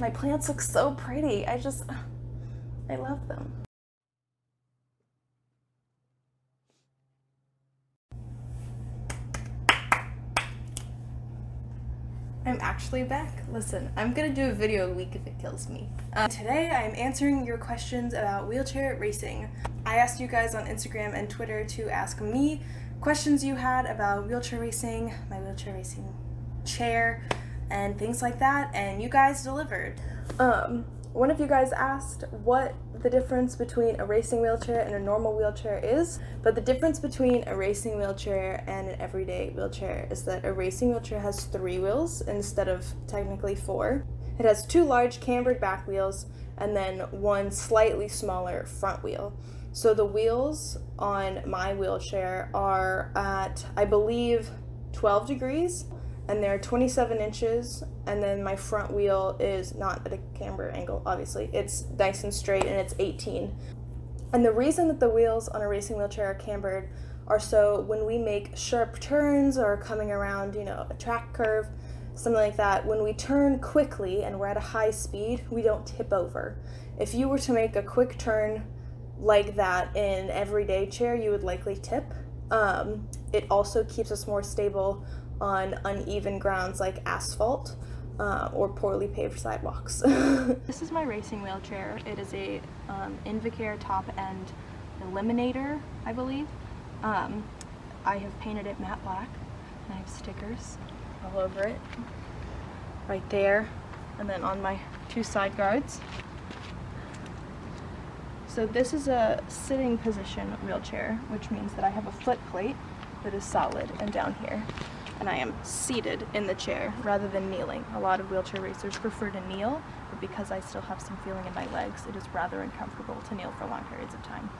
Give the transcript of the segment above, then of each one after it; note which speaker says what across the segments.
Speaker 1: my plants look so pretty. I love them. I'm actually back. Listen, I'm gonna do a video a week if it kills me. Today I'm answering your questions about wheelchair racing. I asked you guys on Instagram and Twitter to ask me questions you had about wheelchair racing, my wheelchair racing chair, and things like that, and you guys delivered. One of you guys asked what the difference between a racing wheelchair and a normal wheelchair is, but the difference between a racing wheelchair and an everyday wheelchair is that a racing wheelchair has 3 wheels instead of technically 4. It has 2 large cambered back wheels and then 1 slightly smaller front wheel. So the wheels on my wheelchair are at, I believe, 12 degrees, and they're 27 inches, and then my front wheel is not at a camber angle, obviously. It's nice and straight, and it's 18. And the reason that the wheels on a racing wheelchair are cambered are so when we make sharp turns or coming around, a track curve, something like that, when we turn quickly and we're at a high speed, we don't tip over. If you were to make a quick turn like that in an everyday chair, you would likely tip. It also keeps us more stable on uneven grounds like asphalt or poorly paved sidewalks. This is my racing wheelchair. It is a Invacare top end Eliminator, I believe. I have painted it matte black, and I have stickers all over it, right there, and then on my 2 side guards. So this is a sitting position wheelchair, which means that I have a foot plate that is solid and down here, and I am seated in the chair rather than kneeling. A lot of wheelchair racers prefer to kneel, but because I still have some feeling in my legs, it is rather uncomfortable to kneel for long periods of time.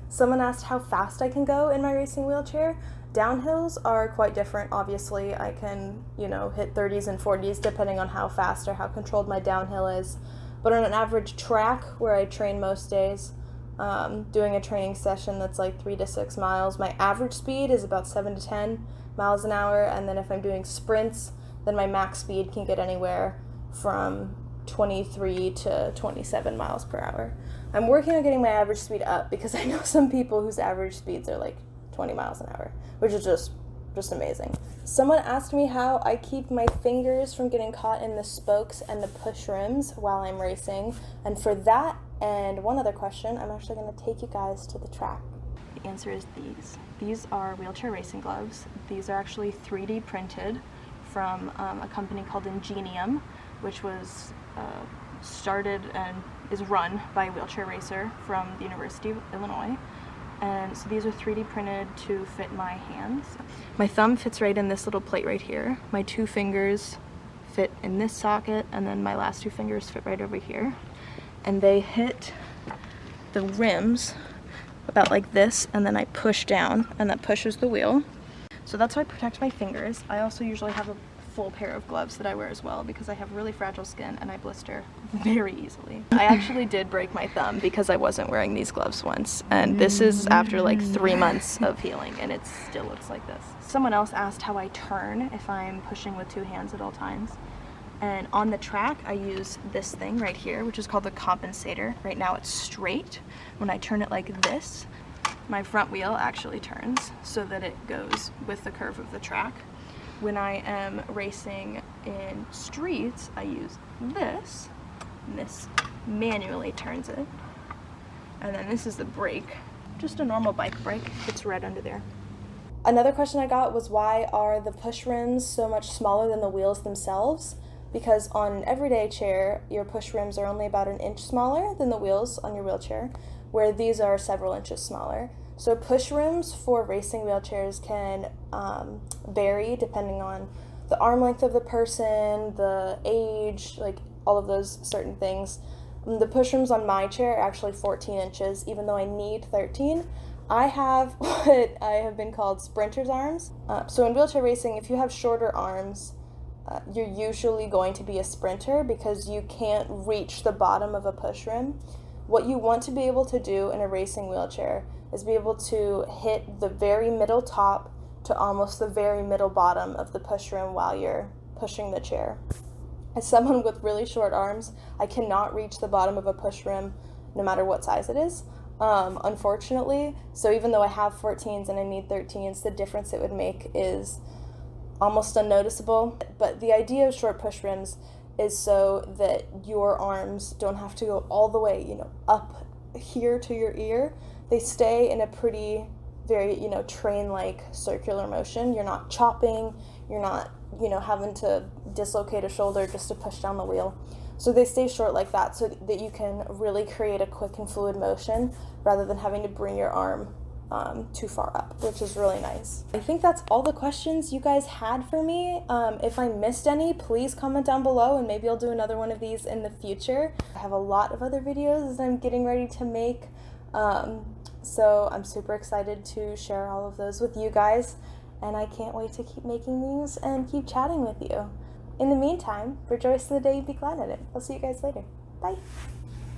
Speaker 1: Someone asked how fast I can go in my racing wheelchair. Downhills are quite different, obviously. I can, hit 30s and 40s depending on how fast or how controlled my downhill is. But on an average track where I train most days, doing a training session that's like 3 to 6 miles, my average speed is about 7 to 10 miles an hour, and then if I'm doing sprints, then my max speed can get anywhere from 23 to 27 miles per hour. I'm working on getting my average speed up because I know some people whose average speeds are like 20 miles an hour, which is just amazing. Someone asked me how I keep my fingers from getting caught in the spokes and the push rims while I'm racing, and for that and one other question, I'm actually going to take you guys to the track. The answer is these. These are wheelchair racing gloves. These are actually 3D printed from a company called Ingenium, which was started and is run by a wheelchair racer from the University of Illinois. And so these are 3D printed to fit my hands. My thumb fits right in this little plate right here. My 2 fingers fit in this socket, and then my last 2 fingers fit right over here. And they hit the rims about like this, and then I push down, and that pushes the wheel. So that's how I protect my fingers. I also usually have a full pair of gloves that I wear as well because I have really fragile skin and I blister very easily. I actually did break my thumb because I wasn't wearing these gloves once, and this is after like 3 months of healing, and it still looks like this. Someone else asked how I turn if I'm pushing with 2 hands at all times. And on the track, I use this thing right here, which is called the compensator. Right now it's straight. When I turn it like this, my front wheel actually turns so that it goes with the curve of the track. When I am racing in streets, I use this, and this manually turns it. And then this is the brake, just a normal bike brake. It's right under there. Another question I got was, why are the push rims so much smaller than the wheels themselves? Because on an everyday chair, your push rims are only about 1 inch smaller than the wheels on your wheelchair, where these are several inches smaller. So push rims for racing wheelchairs can vary depending on the arm length of the person, the age, like all of those certain things. The push rims on my chair are actually 14 inches, even though I need 13. I have what I have been called sprinter's arms. So in wheelchair racing, if you have shorter arms, you're usually going to be a sprinter because you can't reach the bottom of a push rim. What you want to be able to do in a racing wheelchair is be able to hit the very middle top to almost the very middle bottom of the push rim while you're pushing the chair. As someone with really short arms, I cannot reach the bottom of a push rim no matter what size it is, unfortunately. So even though I have 14s and I need 13s, the difference it would make is almost unnoticeable. But the idea of short push rims is so that your arms don't have to go all the way, up here to your ear. They stay in a pretty, very, train-like circular motion. You're not chopping, you're not, having to dislocate a shoulder just to push down the wheel. So they stay short like that so that you can really create a quick and fluid motion rather than having to bring your arm too far up, which is really nice. I think that's all the questions you guys had for me. If I missed any, please comment down below and maybe I'll do another one of these in the future. I have a lot of other videos that I'm getting ready to make, so I'm super excited to share all of those with you guys, and I can't wait to keep making these and keep chatting with you. In the meantime, rejoice in the day and be glad in it. I'll see you guys later. Bye.